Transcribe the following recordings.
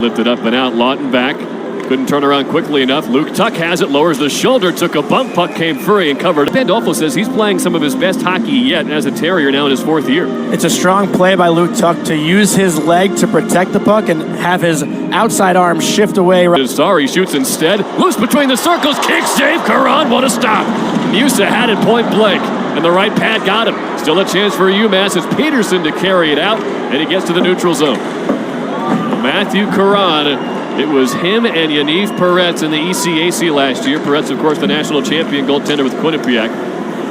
Lifted up and out, Lawton back. Couldn't turn around quickly enough. Tuch has it, lowers the shoulder, took a bump, puck came free and covered. Pandolfo says he's playing some of his best hockey yet as a Terrier now in his 4th year. It's a strong play by Tuch to use his leg to protect the puck and have his outside arm shift away. Sorry, shoots instead. Loose between the circles, kick save, Karan, what a stop. Musa had it point blank, and the right pad got him. Still a chance for UMass. It's Peterson to carry it out, and he gets to the neutral zone. Matthew Karan. It was him and Yaniv Peretz in the ECAC last year. Peretz, of course, the national champion goaltender with Quinnipiac.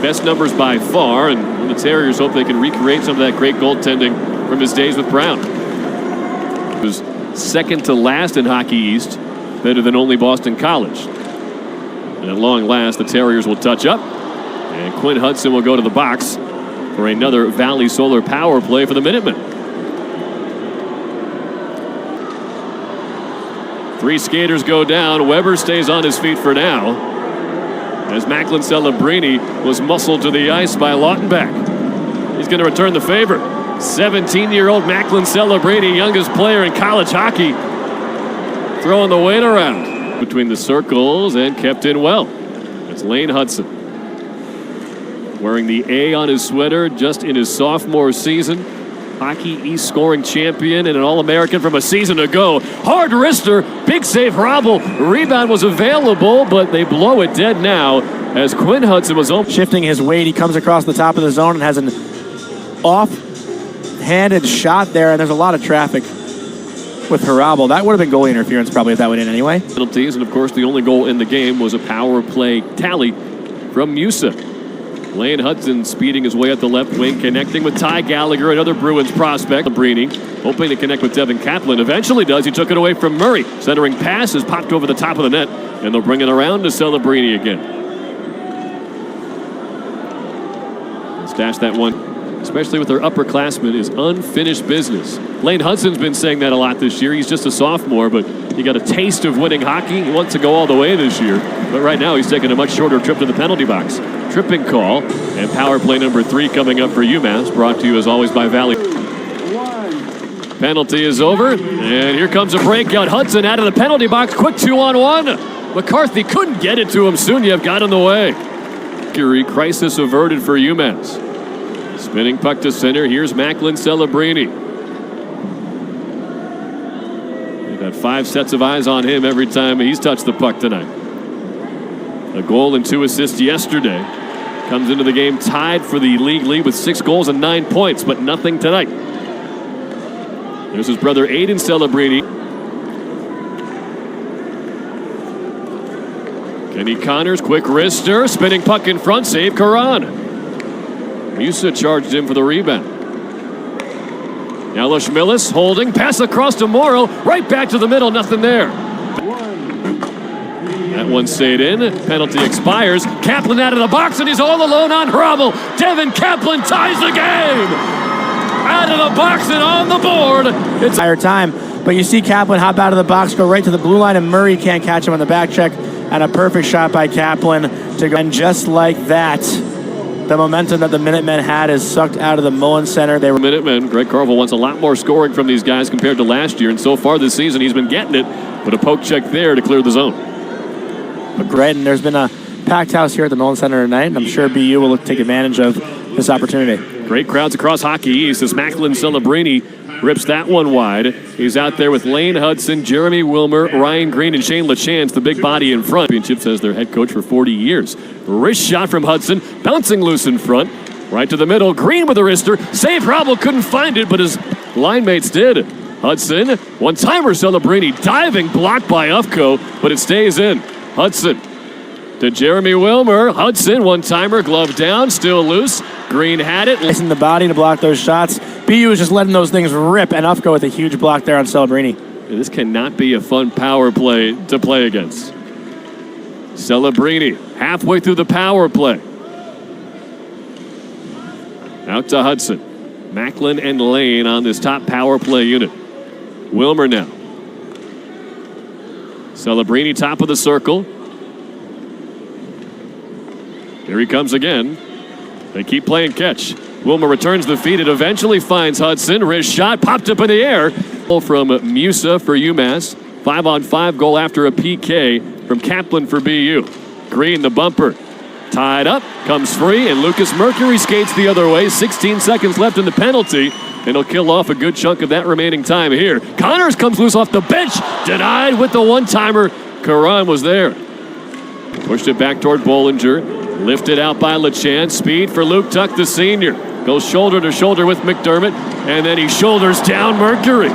Best numbers by far, and the Terriers hope they can recreate some of that great goaltending from his days with Brown. He was second to last in Hockey East, better than only Boston College. And at long last, the Terriers will touch up, and Quinn Hutson will go to the box for another Valley Solar power play for the Minutemen. 3 skaters go down. Weber stays on his feet for now, as Macklin Celebrini was muscled to the ice by Lautenbach. He's going to return the favor. 17-year-old Macklin Celebrini, youngest player in college hockey, throwing the weight around between the circles and kept in well. It's Lane Hutson, wearing the A on his sweater, just in his sophomore season. Hockey East scoring champion and an All-American from a season ago. Hard wrister, big save, Robble. Rebound was available, but they blow it dead now as Quinn Hutson was open. Shifting his weight, he comes across the top of the zone and has an off-handed shot there, and there's a lot of traffic with Harabel. That would have been goalie interference probably if that went in anyway. Penalties, and of course the only goal in the game was a power play tally from Musa. Lane Hutson speeding his way up the left wing, connecting with Ty Gallagher, another Bruins prospect. Celebrini hoping to connect with Devin Kaplan. Eventually does. He took it away from Murray. Centering pass is popped over the top of the net, and they'll bring it around to Celebrini again. Stash that one, especially with their upperclassmen, is unfinished business. Lane Hudson's been saying that a lot this year. He's just a sophomore, but he got a taste of winning hockey. He wants to go all the way this year, but right now he's taking a much shorter trip to the penalty box. Tripping call, and power play number 3 coming up for UMass, brought to you as always by Valley. Penalty is over, and here comes a breakout. Hutson out of the penalty box, quick 2-on-1. McCarthy couldn't get it to him. Sunyev got in the way. Crisis averted for UMass. Spinning puck to center, here's Macklin Celebrini. They've had 5 sets of eyes on him every time he's touched the puck tonight. A goal and 2 assists yesterday. Comes into the game tied for the league lead with 6 goals and 9 points, but nothing tonight. There's his brother Aiden Celebrini. Kenny Connors, quick wrister, spinning puck in front, save Karan. Musa charged him for the rebound. Now Lashmilis holding, pass across to Morrow, right back to the middle, nothing there. That one stayed in. Penalty expires. Kaplan out of the box, and he's all alone on Harabel. Devin Kaplan ties the game. Out of the box and on the board. It's entire time, but you see Kaplan hop out of the box, go right to the blue line, and Murray can't catch him on the back check. And a perfect shot by Kaplan to go. And just like that, the momentum that the Minutemen had is sucked out of the Mullen Center. They were Minutemen. Greg Carville wants a lot more scoring from these guys compared to last year, and so far this season he's been getting it. But a poke check there to clear the zone. Great, and there's been a packed house here at the Mullen Center tonight, and I'm sure BU will take advantage of this opportunity. Great crowds across Hockey East as Macklin Celebrini rips that one wide. He's out there with Lane Hutson, Jeremy Wilmer, Ryan Green, and Shane LaChance, the big body in front. Championship says their head coach for 40 years. Wrist shot from Hutson, bouncing loose in front. Right to the middle, Green with a wrister. Save, Robble couldn't find it, but his line mates did. Hutson, one-timer Celebrini, diving, blocked by Ufko, but it stays in. Hutson to Jeremy Wilmer. Hutson, one-timer, glove down, still loose. Green had it. In the body to block those shots. BU is just letting those things rip, and Ufko with a huge block there on Celebrini. This cannot be a fun power play to play against. Celebrini halfway through the power play. Out to Hutson. Macklin and Lane on this top power play unit. Wilmer now. Celebrini top of the circle. Here he comes again. They keep playing catch. Wilmer returns the feed. It eventually finds Hutson. Wrist shot popped up in the air. From Musa for UMass. 5-on-5 goal after a PK from Kaplan for BU. Green, the bumper. Tied up, comes free, and Lucas Mercury skates the other way. 16 seconds left in the penalty, and he'll kill off a good chunk of that remaining time here. Connors comes loose off the bench. Denied with the one-timer. Karan was there. Pushed it back toward Bollinger. Lifted out by LeChance. Speed for Luke Tuch, the senior. Goes shoulder to shoulder with McDermott, and then he shoulders down Mercury.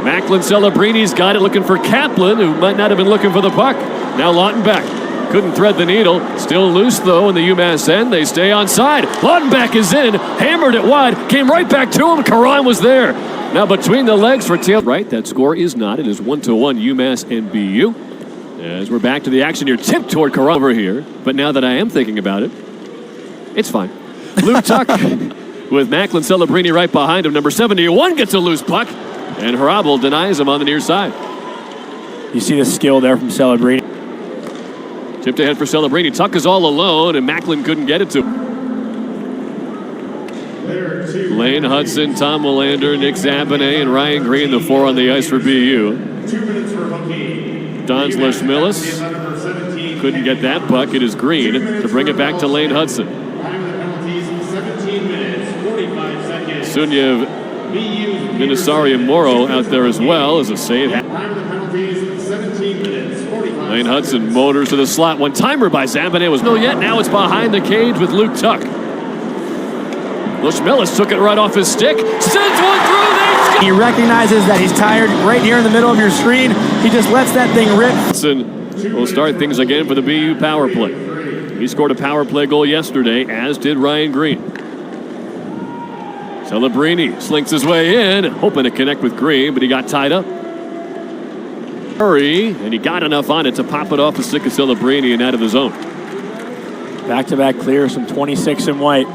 Macklin Celebrini's got it, looking for Kaplan, who might not have been looking for the puck. Now Lautenbach couldn't thread the needle. Still loose, though, in the UMass end. They stay onside. Lautenbach is in, hammered it wide, came right back to him. Karan was there. Now between the legs for Taylor. Right, that score is not. It is 1-1 UMass and BU. As we're back to the action, you're tipped toward Karan over here. But now that I am thinking about it, it's fine. Luke Tuch with Macklin Celebrini right behind him. Number 71 gets a loose puck. And Harabel denies him on the near side. You see the skill there from Celebrini. Tipped ahead for Celebrini. Tuch is all alone, and Macklin couldn't get it to him. Lane Hutson, Tom Willander, Nick Zabanet, and Ryan Green, the four on the ice for BU. 2 minutes for hockey. Don Schmillis couldn't get that puck. It is Green to bring it back to Lane Hutson. Time of the penalties, 17 minutes, 45 seconds. Sunyev, Minasari, and Morrow out there as well as a save. Time of the penalties, 17 minutes, 45 Lane Hutson motors to the slot. One timer by Zabanet was no yet. Now it's behind the cage with Luke Tuch. Schmillis took it right off his stick. Sends one through. He recognizes that he's tired right here in the middle of your screen. He just lets that thing rip. Hutson will start things again for the BU power play. He scored a power play goal yesterday, as did Ryan Green. Celebrini slinks his way in, hoping to connect with Green, but he got tied up. Hurry, and he got enough on it to pop it off the stick of Celebrini and out of the zone. Back-to-back clears from 26 in white.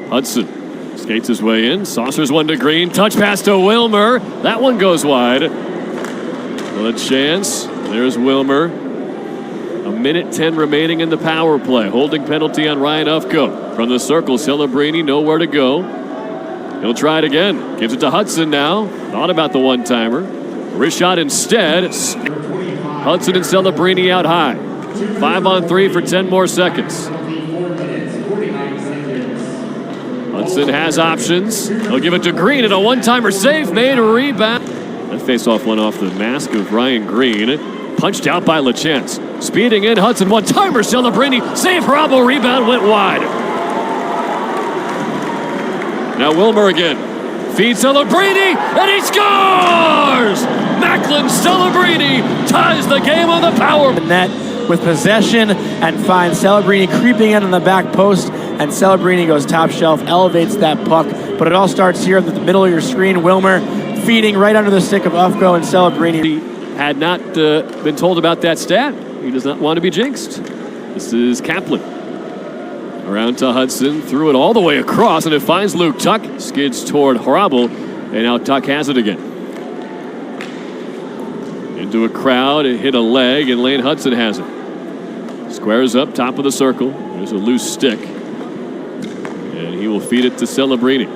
Hutson skates his way in, saucers one to Green, touch pass to Wilmer. That one goes wide. Well, a chance. There's Wilmer. 1:10 remaining in the power play. Holding penalty on Ryan Ufko. From the circle, Celebrini nowhere to go. He'll try it again. Gives it to Hutson now. Thought about the one-timer. Wrist shot instead. Hutson and Celebrini out high. 5-on-3 for 10 more seconds. Hutson has options. He'll give it to Green, and a one-timer save made. A rebound. That face-off went off the mask of Ryan Green. Punched out by LeChance. Speeding in, Hutson, one-timer, Celebrini. Save, Harabel, rebound, went wide. Now Wilmer again. Feeds Celebrini, and he scores! Macklin Celebrini ties the game on the power. Net with possession and finds Celebrini creeping in on the back post, and Celebrini goes top shelf, elevates that puck. But it all starts here in the middle of your screen. Wilmer feeding right under the stick of Ufko, and Celebrini. He had not been told about that stat. He does not want to be jinxed. This is Kaplan. Around to Hutson, threw it all the way across, and it finds Luke Tuch. Skids toward Harabel, and now Tuch has it again. Into a crowd, it hit a leg, and Lane Hutson has it. Squares up, top of the circle. There's a loose stick. And he will feed it to Celebrini.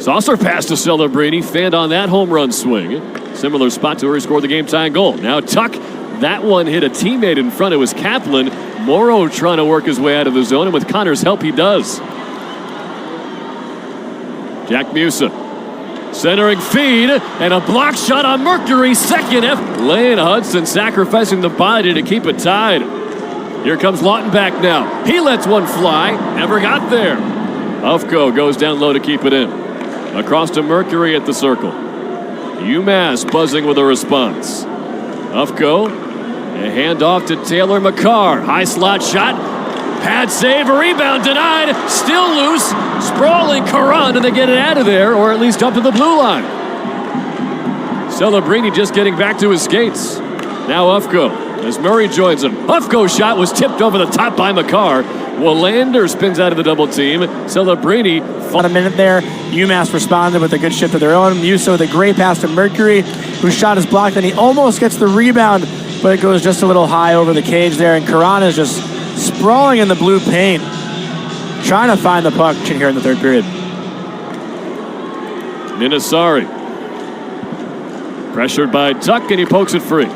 Saucer pass to Celebrini, fanned on that home run swing. Similar spot to where he scored the game-tying goal. Now Tuch, that one hit a teammate in front. It was Kaplan. Morrow trying to work his way out of the zone, and with Connor's help, he does. Jack Musa, centering feed, and a block shot on Mercury. Second Lane Hutson sacrificing the body to keep it tied. Here comes Lautenbach now. He lets one fly, never got there. Ufko goes down low to keep it in. Across to Mercury at the circle. UMass buzzing with a response. Ufko, a handoff to Taylor McCarr. High slot shot. Pad save, a rebound denied. Still loose. Sprawling Karan, and they get it out of there, or at least up to the blue line. Celebrini just getting back to his skates. Now Ufko, as Murray joins him. Ufko's shot was tipped over the top by McCarr. Willander spins out of the double team. Celebrini. About a minute there, UMass responded with a good shift of their own. Musa with a great pass to Mercury, whose shot is blocked, and he almost gets the rebound but it goes just a little high over the cage there, and Karan is just sprawling in the blue paint, trying to find the puck here in the third period. Ninasari. Pressured by Tuch, and he pokes it free.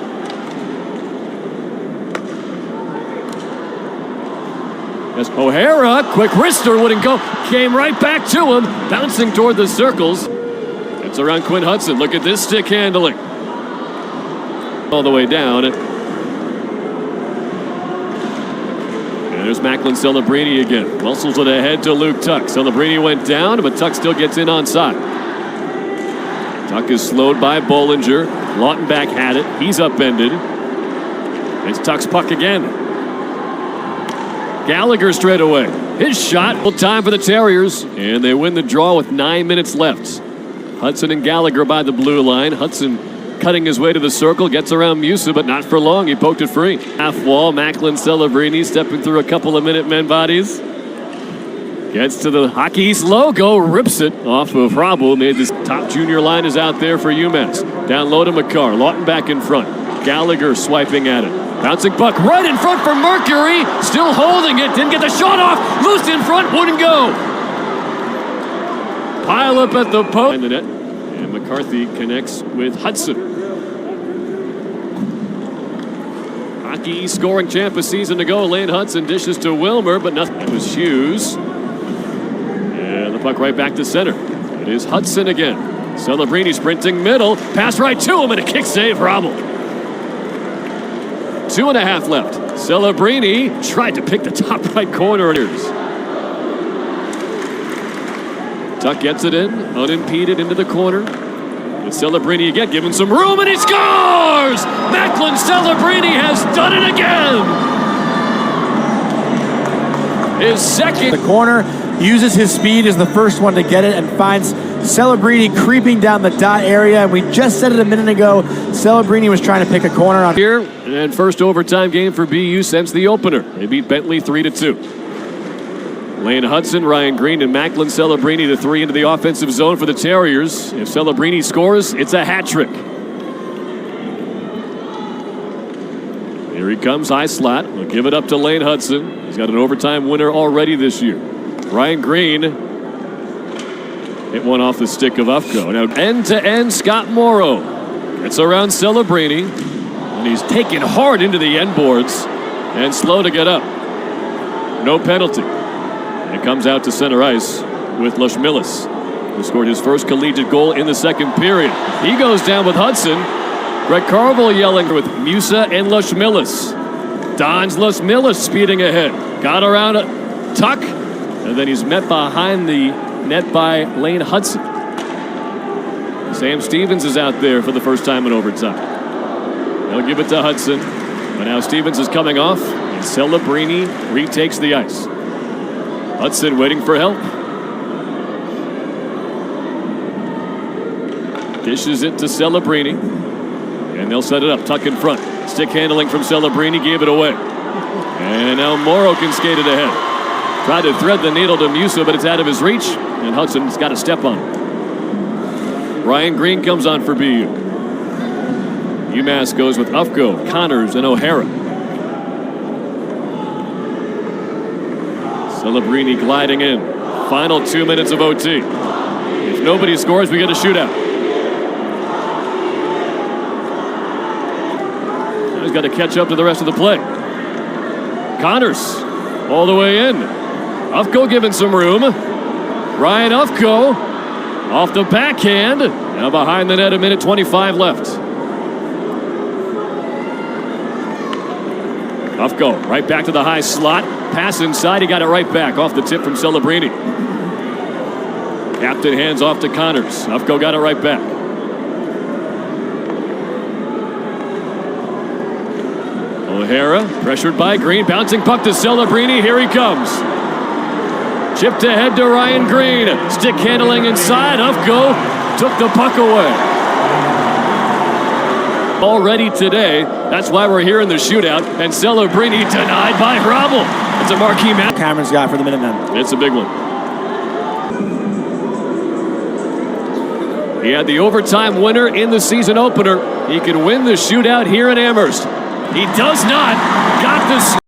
As O'Hara, quick wrister, wouldn't go. Came right back to him, bouncing toward the circles. It's around Quinn Hutson. Look at this stick handling. All the way down. And there's Macklin Celebrini again. Muscles it ahead to Luke Tuch. Celebrini went down, but Tuch still gets in onside. Tuch is slowed by Bollinger. Lautenbach had it. He's upended. It's Tuch's puck again. Gallagher straight away. His shot. Time for the Terriers, and they win the draw with 9 minutes left. Hutson and Gallagher by the blue line. Hutson cutting his way to the circle, gets around Musa, but not for long. He poked it free. Half wall, Macklin Celebrini stepping through a couple of Minutemen bodies. Gets to the Hockey East logo, rips it off of Rabu. Made this top junior line is out there for UMass. Down low to McCarr. Lautenbach in front. Gallagher swiping at it. Bouncing puck right in front for Mercury. Still holding it. Didn't get the shot off. Loose in front. Wouldn't go. Pile up at the post. The net. And McCarthy connects with Hutson. Hockey East scoring champ a season ago. Lane Hutson dishes to Wilmer, but nothing. It was Hughes. And the puck right back to center. It is Hutson again. Celebrini sprinting middle. Pass right to him and a kick save. Rommel. 2.5 left. Celebrini tried to pick the top right corner. Tuch gets it in, unimpeded into the corner. And Celebrini again, giving some room, and he scores! Macklin Celebrini has done it again! His second. The corner, uses his speed, is the first one to get it, and finds Celebrini creeping down the dot area. And we just said it a minute ago, Celebrini was trying to pick a corner on here. And first overtime game for BU since the opener. They beat Bentley 3-2. Lane Hutson, Ryan Green, and Macklin Celebrini, the three into the offensive zone for the Terriers. If Celebrini scores, it's a hat trick. Here he comes, high slot. We'll give it up to Lane Hutson. He's got an overtime winner already this year. Ryan Green hit one off the stick of Ufko. Now end-to-end, Scott Morrow gets around Celebrini, and he's taken hard into the end boards and slow to get up. No penalty. And it comes out to center ice with Lushmilis, who scored his first collegiate goal in the second period. He goes down with Hutson. Greg Carville yelling with Musa and Lushmilis. Don's Lushmilis speeding ahead. Got around Tuch, and then he's met behind the net by Lane Hutson. Sam Stevens is out there for the first time in overtime. They'll give it to Hutson, but now Stevens is coming off, and Celebrini retakes the ice. Hutson waiting for help. Dishes it to Celebrini, and they'll set it up. Tuch in front. Stick handling from Celebrini, gave it away. And now Morrow can skate it ahead. Tried to thread the needle to Musa, but it's out of his reach, and Hudson's got a step on it. Ryan Green comes on for BU. UMass goes with Ufko, Connors, and O'Hara. Celebrini gliding in. Final 2 minutes of OT. If nobody scores, we get a shootout. Now he's got to catch up to the rest of the play. Connors all the way in. Ufko giving some room. Ryan Ufko off the backhand. Now behind the net, 1:25 left. Ufko right back to the high slot. Pass inside, he got it right back off the tip from Celebrini. Captain hands off to Connors. Ufko got it right back. O'Hara pressured by Green, bouncing puck to Celebrini. Here he comes. Chipped ahead to Ryan Green. Stick handling inside. Ufko took the puck away. Already today, that's why we're here in the shootout. And Celebrini denied by Hrabel. It's a marquee match. Cameron's got for the Minutemen. It's a big one. He had the overtime winner in the season opener. He could win the shootout here in Amherst. He does not. Got this.